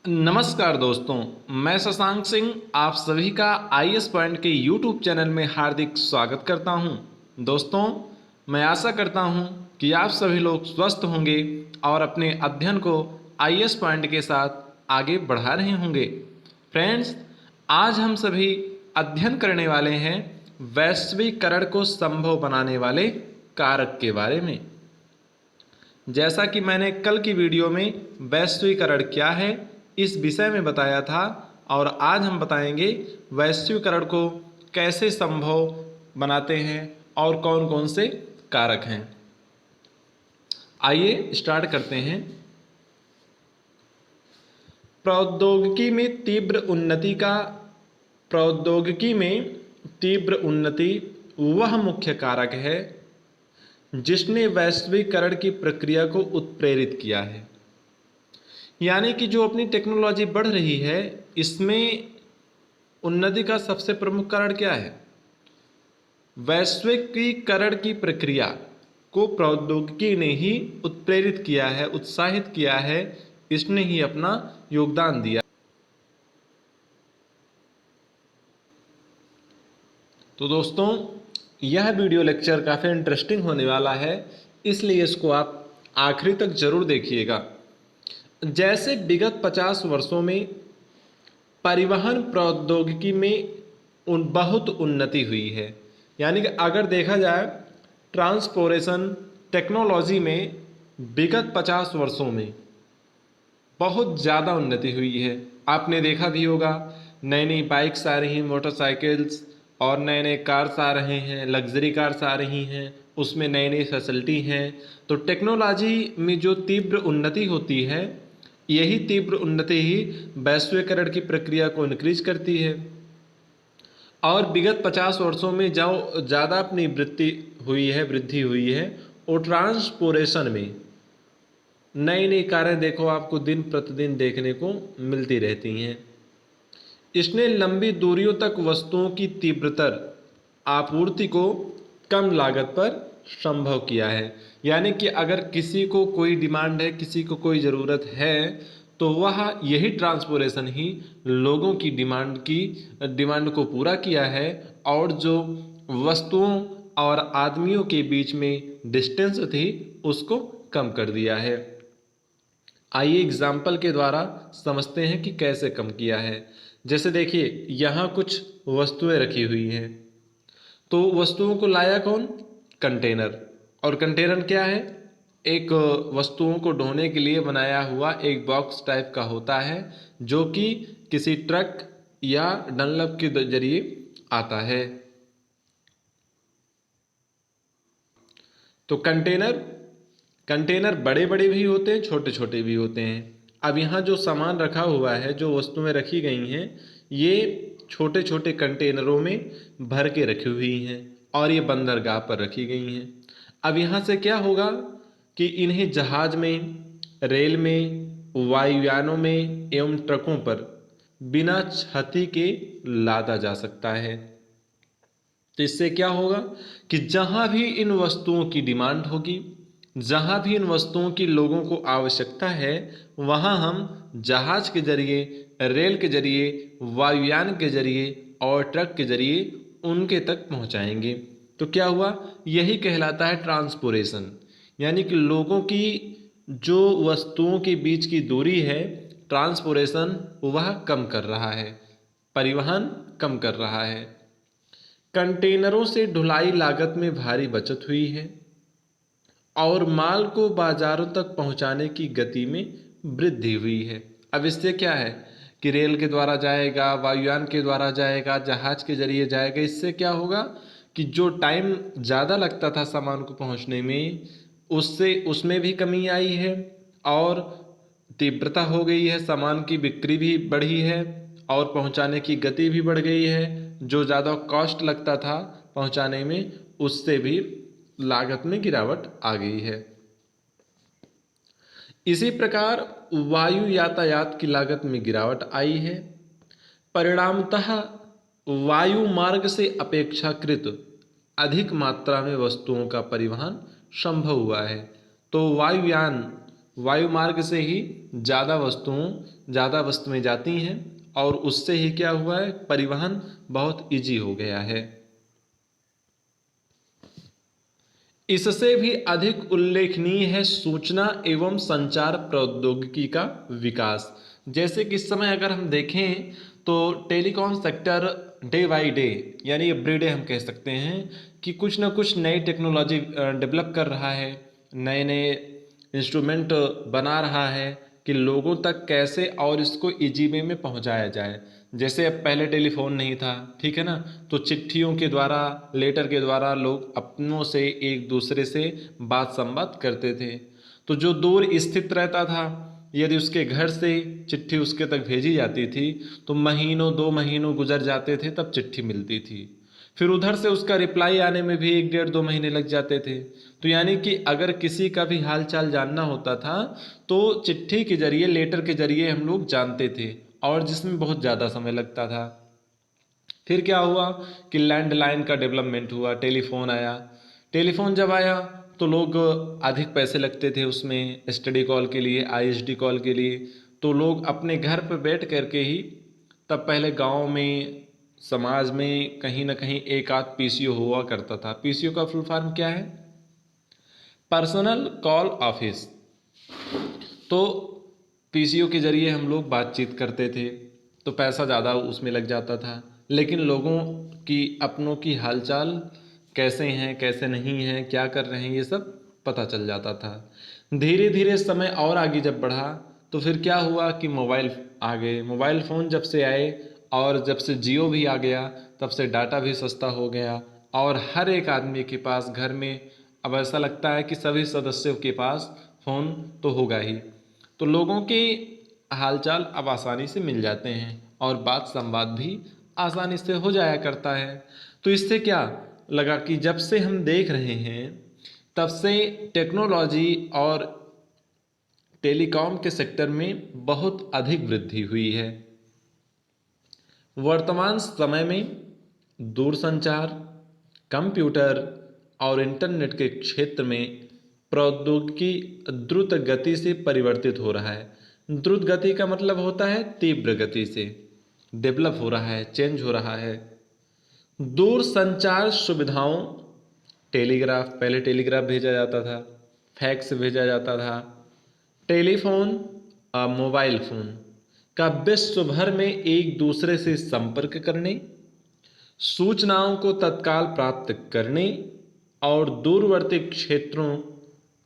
नमस्कार दोस्तों, मैं शशांक सिंह आप सभी का आईएएस पॉइंट के यूट्यूब चैनल में हार्दिक स्वागत करता हूं। दोस्तों, मैं आशा करता हूं कि आप सभी लोग स्वस्थ होंगे और अपने अध्ययन को आईएएस पॉइंट के साथ आगे बढ़ा रहे होंगे। फ्रेंड्स, आज हम सभी अध्ययन करने वाले हैं वैश्वीकरण को संभव बनाने वाले कारक के बारे में। जैसा कि मैंने कल की वीडियो में वैश्वीकरण क्या है इस विषय में बताया था, और आज हम बताएंगे वैश्वीकरण को कैसे संभव बनाते हैं और कौन कौन से कारक हैं। आइए स्टार्ट करते हैं। प्रौद्योगिकी में तीव्र उन्नति का प्रौद्योगिकी में तीव्र उन्नति वह मुख्य कारक है जिसने वैश्वीकरण की प्रक्रिया को उत्प्रेरित किया है। यानी कि जो अपनी टेक्नोलॉजी बढ़ रही है, इसमें उन्नति का सबसे प्रमुख कारण क्या है? वैश्विकीकरण की प्रक्रिया को प्रौद्योगिकी ने ही उत्प्रेरित किया है, उत्साहित किया है, इसने ही अपना योगदान दिया। तो दोस्तों, यह वीडियो लेक्चर काफ़ी इंटरेस्टिंग होने वाला है, इसलिए इसको आप आखिरी तक जरूर देखिएगा। जैसे विगत 50 वर्षों में परिवहन प्रौद्योगिकी में बहुत उन्नति हुई है। यानी कि अगर देखा जाए ट्रांसपोर्टेशन टेक्नोलॉजी में विगत 50 वर्षों में बहुत ज़्यादा उन्नति हुई है। आपने देखा भी होगा, नई नई बाइक्स आ रही हैं, मोटरसाइकिल्स, और नए नए कार्स आ रहे हैं, लग्जरी कार्स आ रही हैं, उसमें नई नई फैसिलिटी हैं। तो टेक्नोलॉजी में जो तीव्र उन्नति होती है, यही तीव्र उन्नति ही वैश्वीकरण की प्रक्रिया को इंक्रीज करती है। और विगत 50 वर्षों में जो ज़्यादा अपनी वृद्धि हुई है वो ट्रांसपोर्टेशन में। नई नई कारें देखो आपको दिन प्रतिदिन देखने को मिलती रहती हैं। इसने लंबी दूरियों तक वस्तुओं की तीव्रतर आपूर्ति को कम लागत पर संभव किया है। यानी कि अगर किसी को कोई डिमांड है, किसी को कोई ज़रूरत है, तो वह यही ट्रांसपोर्टेशन ही लोगों की डिमांड को पूरा किया है, और जो वस्तुओं और आदमियों के बीच में डिस्टेंस थी उसको कम कर दिया है। आइए एग्जाम्पल के द्वारा समझते हैं कि कैसे कम किया है। जैसे देखिए, यहाँ कुछ वस्तुएं रखी हुई हैं, तो वस्तुओं को लाया कौन? कंटेनर। और कंटेनर क्या है? एक वस्तुओं को ढोने के लिए बनाया हुआ एक बॉक्स टाइप का होता है, जो कि किसी ट्रक या डंलप के जरिए आता है। तो कंटेनर बड़े बड़े भी होते हैं, छोटे छोटे भी होते हैं। अब यहाँ जो सामान रखा हुआ है, जो वस्तुएं रखी गई हैं, ये छोटे छोटे कंटेनरों में भर के रखी हुई हैं और ये बंदरगाह पर रखी गई हैं। अब यहाँ से क्या होगा कि इन्हें जहाज में, रेल में, वायुयानों में एवं ट्रकों पर बिना क्षति के लादा जा सकता है। तो इससे क्या होगा कि जहां भी इन वस्तुओं की डिमांड होगी, जहां भी इन वस्तुओं की लोगों को आवश्यकता है, वहां हम जहाज के जरिए, रेल के जरिए, वायुयान के जरिए और ट्रक के जरिए उनके तक पहुंचाएंगे। तो क्या हुआ? यही कहलाता है ट्रांसपोर्टेशन। यानी कि लोगों की जो वस्तुओं के बीच की दूरी है, ट्रांसपोर्टेशन वह कम कर रहा है, परिवहन कम कर रहा है। कंटेनरों से ढुलाई लागत में भारी बचत हुई है और माल को बाजारों तक पहुंचाने की गति में वृद्धि हुई है। अब इससे क्या है कि रेल के द्वारा जाएगा, वायुयान के द्वारा जाएगा, जहाज के जरिए जाएगा। इससे क्या होगा कि जो टाइम ज़्यादा लगता था सामान को पहुंचने में, उससे उसमें भी कमी आई है और तीव्रता हो गई है, सामान की बिक्री भी बढ़ी है और पहुंचाने की गति भी बढ़ गई है। जो ज़्यादा कॉस्ट लगता था पहुंचाने में, उससे भी लागत में गिरावट आ गई है। इसी प्रकार वायु यातायात की लागत में गिरावट आई है। परिणामतः वायु मार्ग से अपेक्षाकृत अधिक मात्रा में वस्तुओं का परिवहन संभव हुआ है। तो वायु मार्ग से ही ज़्यादा वस्तुएं जाती हैं और उससे ही क्या हुआ है, परिवहन बहुत इजी हो गया है। इससे भी अधिक उल्लेखनीय है सूचना एवं संचार प्रौद्योगिकी का विकास। जैसे कि इस समय अगर हम देखें तो telecom sector day by day यानी एवरीडे हम कह सकते हैं कि कुछ ना कुछ नई टेक्नोलॉजी डेवलप कर रहा है, नए नए इंस्ट्रूमेंट बना रहा है कि लोगों तक कैसे और इसको इजी वे में पहुंचाया जाए। जैसे अब पहले टेलीफोन नहीं था, ठीक है ना, तो चिट्ठियों के द्वारा, लेटर के द्वारा लोग अपनों से एक दूसरे से बात संवाद करते थे। तो जो दूर स्थित रहता था, यदि उसके घर से चिट्ठी उसके तक भेजी जाती थी तो महीनों 2 महीनों गुजर जाते थे तब चिट्ठी मिलती थी। फिर उधर से उसका रिप्लाई आने में भी 1 डेढ़ 2 महीने लग जाते थे। तो यानी कि अगर किसी का भी हाल चाल जानना होता था तो चिट्ठी के जरिए, लेटर के जरिए हम लोग जानते थे और जिसमें बहुत ज़्यादा समय लगता था। फिर क्या हुआ कि लैंडलाइन का डेवलपमेंट हुआ, टेलीफोन आया। टेलीफोन जब आया तो लोग अधिक पैसे लगते थे उसमें, एसटीडी कॉल के लिए, आईएसडी कॉल के लिए। तो लोग अपने घर पर बैठ करके ही, तब पहले गांव में, समाज में कहीं ना कहीं एक आध पीसीओ हुआ करता था। पीसीओ का फुल फॉर्म क्या है? Personal call office. तो पीसीओ के जरिए हम लोग बातचीत करते थे तो पैसा ज़्यादा उसमें लग जाता था, लेकिन लोगों की, अपनों की हालचाल कैसे हैं, कैसे नहीं हैं, क्या कर रहे हैं, ये सब पता चल जाता था। धीरे धीरे समय और आगे जब बढ़ा तो फिर क्या हुआ कि मोबाइल आ गए। मोबाइल फ़ोन जब से आए और जब से जियो भी आ गया तब से डाटा भी सस्ता हो गया और हर एक आदमी के पास घर में अब ऐसा लगता है कि सभी सदस्यों के पास फ़ोन तो होगा ही। तो लोगों के हालचाल अब आसानी से मिल जाते हैं और बात संवाद भी आसानी से हो जाया करता है। तो इससे क्या लगा कि जब से हम देख रहे हैं तब से टेक्नोलॉजी और टेलीकॉम के सेक्टर में बहुत अधिक वृद्धि हुई है। वर्तमान समय में दूरसंचार, कंप्यूटर और इंटरनेट के क्षेत्र में प्रौद्योगिकी द्रुत गति से परिवर्तित हो रहा है। द्रुत गति का मतलब होता है तीव्र गति से डेवलप हो रहा है, चेंज हो रहा है। दूर संचार सुविधाओं, टेलीग्राफ, पहले टेलीग्राफ भेजा जाता था, फैक्स भेजा जाता था, टेलीफोन, मोबाइल फोन का विश्व भर में एक दूसरे से संपर्क करने, सूचनाओं को तत्काल प्राप्त करने और दूरवर्ती क्षेत्रों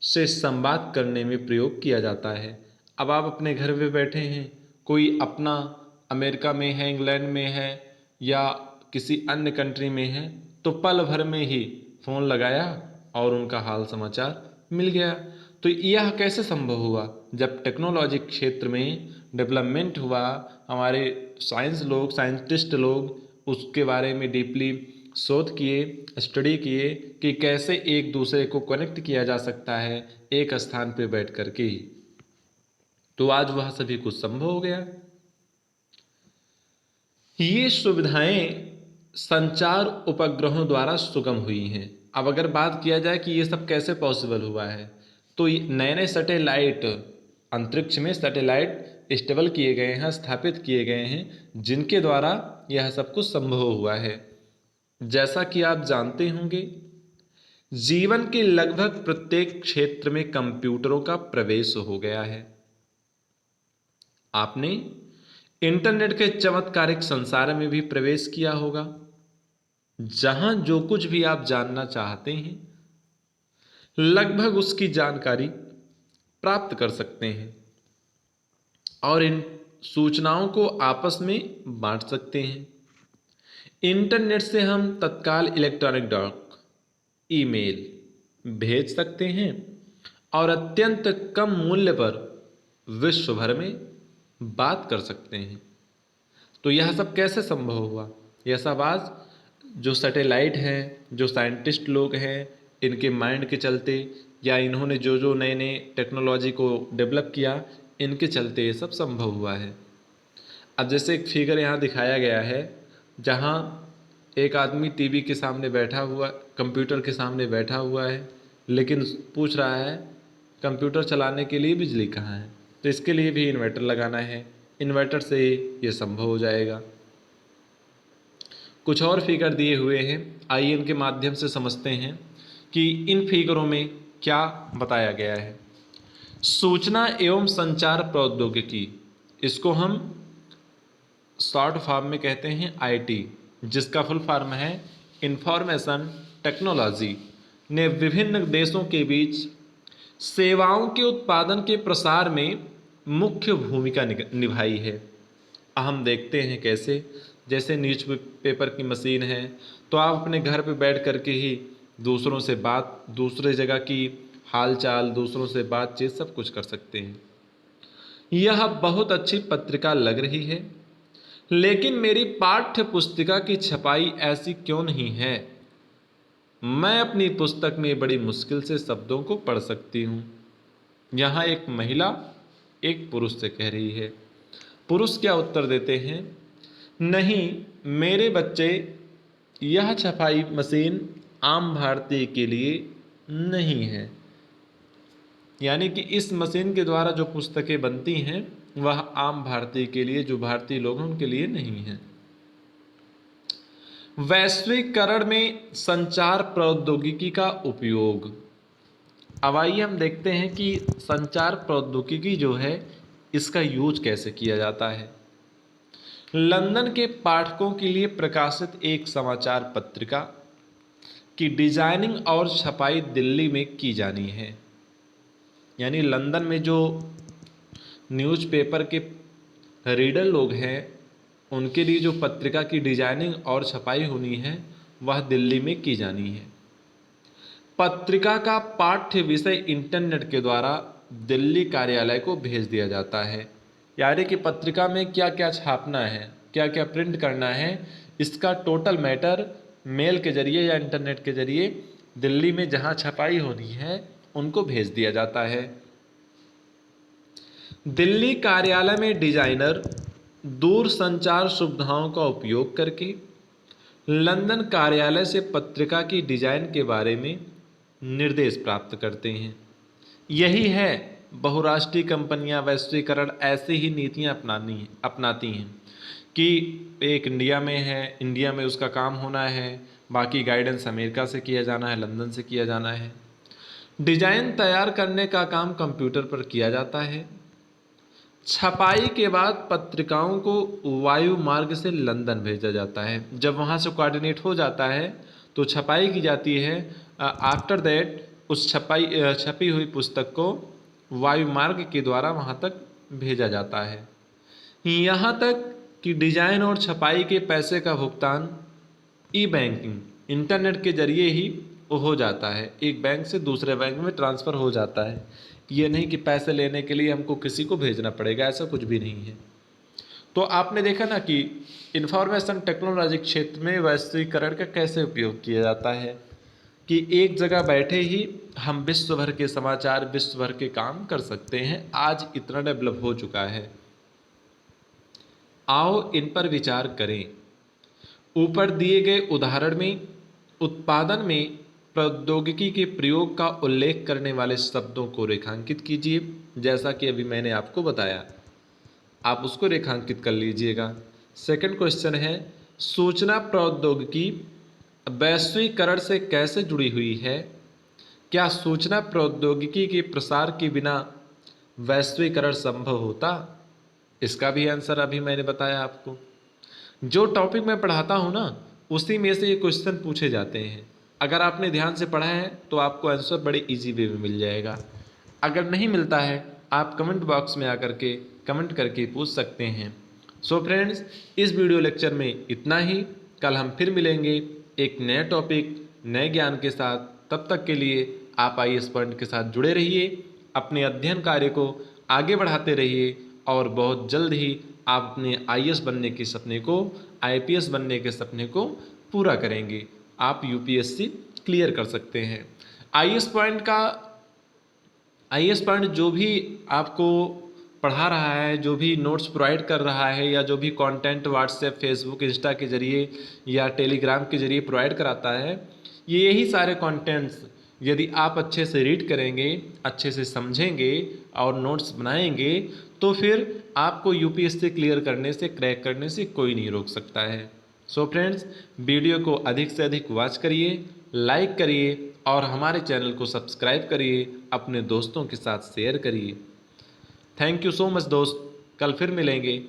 से संवाद करने में प्रयोग किया जाता है। अब आप अपने घर में बैठे हैं, कोई अपना अमेरिका में है, इंग्लैंड में है या किसी अन्य कंट्री में है, तो पल भर में ही फ़ोन लगाया और उनका हाल समाचार मिल गया। तो यह कैसे संभव हुआ? जब टेक्नोलॉजी क्षेत्र में डेवलपमेंट हुआ, हमारे साइंटिस्ट लोग उसके बारे में डीपली शोध किए, स्टडी किए कि कैसे एक दूसरे को कनेक्ट किया जा सकता है एक स्थान पर बैठ कर के ही, तो आज वह सभी कुछ संभव हो गया। ये सुविधाएं संचार उपग्रहों द्वारा सुगम हुई हैं। अब अगर बात किया जाए कि ये सब कैसे पॉसिबल हुआ है, तो नए नए सैटेलाइट, अंतरिक्ष में सैटेलाइट स्टेबल किए गए हैं, स्थापित किए गए हैं, जिनके द्वारा यह सब कुछ संभव हुआ है। जैसा कि आप जानते होंगे, जीवन के लगभग प्रत्येक क्षेत्र में कंप्यूटरों का प्रवेश हो गया है। आपने इंटरनेट के चमत्कारिक संसार में भी प्रवेश किया होगा, जहां जो कुछ भी आप जानना चाहते हैं लगभग उसकी जानकारी प्राप्त कर सकते हैं और इन सूचनाओं को आपस में बांट सकते हैं। इंटरनेट से हम तत्काल इलेक्ट्रॉनिक डाक, ईमेल भेज सकते हैं और अत्यंत कम मूल्य पर विश्व भर में बात कर सकते हैं। तो यह सब कैसे संभव हुआ? यह सब आज जो सैटेलाइट हैं, जो साइंटिस्ट लोग हैं, इनके माइंड के चलते या इन्होंने जो जो नए नए टेक्नोलॉजी को डेवलप किया, इनके चलते ये सब संभव हुआ है। अब जैसे एक फिगर यहाँ दिखाया गया है, जहाँ एक आदमी टीवी के सामने बैठा हुआ, कंप्यूटर के सामने बैठा हुआ है, लेकिन पूछ रहा है कंप्यूटर चलाने के लिए बिजली कहाँ है, तो इसके लिए भी इन्वर्टर लगाना है। इन्वर्टर से ये संभव हो जाएगा। कुछ और फिगर दिए हुए हैं, आइए इनके माध्यम से समझते हैं कि इन फिगरों में क्या बताया गया है। सूचना एवं संचार प्रौद्योगिकी, इसको हम शॉर्ट फॉर्म में कहते हैं आईटी, जिसका फुल फॉर्म है इंफॉर्मेशन टेक्नोलॉजी, ने विभिन्न देशों के बीच सेवाओं के उत्पादन के प्रसार में मुख्य भूमिका निभाई है। हम देखते हैं कैसे, जैसे न्यूज़पेपर की मशीन है, तो आप अपने घर पे बैठ कर के ही दूसरों से बात, दूसरे जगह की हालचाल, दूसरों से बातचीत सब कुछ कर सकते हैं। यह बहुत अच्छी पत्रिका लग रही है, लेकिन मेरी पाठ्य पुस्तिका की छपाई ऐसी क्यों नहीं है? मैं अपनी पुस्तक में बड़ी मुश्किल से शब्दों को पढ़ सकती हूँ। यहाँ एक महिला एक पुरुष से कह रही है। पुरुष क्या उत्तर देते हैं? नहीं मेरे बच्चे, यह छपाई मशीन आम भारतीय के लिए नहीं है। यानी कि इस मशीन के द्वारा जो पुस्तकें बनती हैं वह आम भारतीय के लिए, जो भारतीय लोग हैं उनके लिए नहीं है। वैश्वीकरण में संचार प्रौद्योगिकी का उपयोग। अब आइए हम देखते हैं कि संचार प्रौद्योगिकी जो है इसका यूज कैसे किया जाता है। लंदन के पाठकों के लिए प्रकाशित एक समाचार पत्रिका की डिजाइनिंग और छपाई दिल्ली में की जानी है। यानी लंदन में जो न्यूज़पेपर के रीडर लोग हैं उनके लिए जो पत्रिका की डिजाइनिंग और छपाई होनी है वह दिल्ली में की जानी है। पत्रिका का पाठ्य विषय इंटरनेट के द्वारा दिल्ली कार्यालय को भेज दिया जाता है। यानी कि पत्रिका में क्या क्या छापना है, क्या क्या प्रिंट करना है, इसका टोटल मैटर मेल के जरिए या इंटरनेट के जरिए दिल्ली में जहां छपाई होनी है उनको भेज दिया जाता है। दिल्ली कार्यालय में डिजाइनर दूर संचार सुविधाओं का उपयोग करके लंदन कार्यालय से पत्रिका की डिजाइन के बारे में निर्देश प्राप्त करते हैं। यही है बहुराष्ट्रीय कंपनियां वैश्वीकरण ऐसी ही नीतियां अपनाती हैं कि एक इंडिया में है, इंडिया में उसका काम होना है, बाकी गाइडेंस अमेरिका से किया जाना है, लंदन से किया जाना है। डिजाइन तैयार करने का काम कंप्यूटर पर किया जाता है। छपाई के बाद पत्रिकाओं को वायु मार्ग से लंदन भेजा जाता है। जब वहाँ से कोऑर्डिनेट हो जाता है तो छपाई की जाती है। आफ्टर दैट उस छपी हुई पुस्तक को वायु मार्ग के द्वारा वहाँ तक भेजा जाता है। यहाँ तक कि डिजाइन और छपाई के पैसे का भुगतान ई बैंकिंग इंटरनेट के जरिए ही हो जाता है। एक बैंक से दूसरे बैंक में ट्रांसफ़र हो जाता है। ये नहीं कि पैसे लेने के लिए हमको किसी को भेजना पड़ेगा, ऐसा कुछ भी नहीं है। तो आपने देखा ना कि इंफॉर्मेशन टेक्नोलॉजी क्षेत्र में वैश्वीकरण का कैसे उपयोग किया जाता है कि एक जगह बैठे ही हम विश्व भर के समाचार, विश्व भर के काम कर सकते हैं। आज इतना डेवलप हो चुका है। आओ इन पर विचार करें। ऊपर दिए गए उदाहरण में उत्पादन में प्रौद्योगिकी के प्रयोग का उल्लेख करने वाले शब्दों को रेखांकित कीजिए। जैसा कि अभी मैंने आपको बताया, आप उसको रेखांकित कर लीजिएगा। सेकंड क्वेश्चन है, सूचना प्रौद्योगिकी वैश्वीकरण से कैसे जुड़ी हुई है? क्या सूचना प्रौद्योगिकी के प्रसार के बिना वैश्वीकरण संभव होता? इसका भी आंसर अभी मैंने बताया आपको। जो टॉपिक मैं पढ़ाता हूँ ना, उसी में से ये क्वेश्चन पूछे जाते हैं। अगर आपने ध्यान से पढ़ा है तो आपको आंसर बड़े इजी वे में मिल जाएगा। अगर नहीं मिलता है आप कमेंट बॉक्स में आकर के कमेंट करके पूछ सकते हैं। सो फ्रेंड्स, इस वीडियो लेक्चर में इतना ही। कल हम फिर मिलेंगे एक नए टॉपिक, नए ज्ञान के साथ। तब तक के लिए आप IAS पॉइंट के साथ जुड़े रहिए, अपने अध्ययन कार्य को आगे बढ़ाते रहिए और बहुत जल्द ही आप अपने IAS बनने के सपने को, IPS बनने के सपने को पूरा करेंगे। आप UPSC क्लियर कर सकते हैं। IAS पॉइंट जो भी आपको पढ़ा रहा है, जो भी नोट्स प्रोवाइड कर रहा है, या जो भी कंटेंट व्हाट्सएप, फेसबुक, इंस्टा के जरिए या टेलीग्राम के जरिए प्रोवाइड कराता है, ये यही सारे कंटेंट्स यदि आप अच्छे से रीड करेंगे, अच्छे से समझेंगे और नोट्स बनाएंगे तो फिर आपको यूपीएससी क्लियर करने से, क्रैक करने से कोई नहीं रोक सकता है। सो फ्रेंड्स, वीडियो को अधिक से अधिक वॉच करिए, लाइक करिए और हमारे चैनल को सब्सक्राइब करिए, अपने दोस्तों के साथ शेयर करिए। थैंक यू सो मच दोस्त, कल फिर मिलेंगे।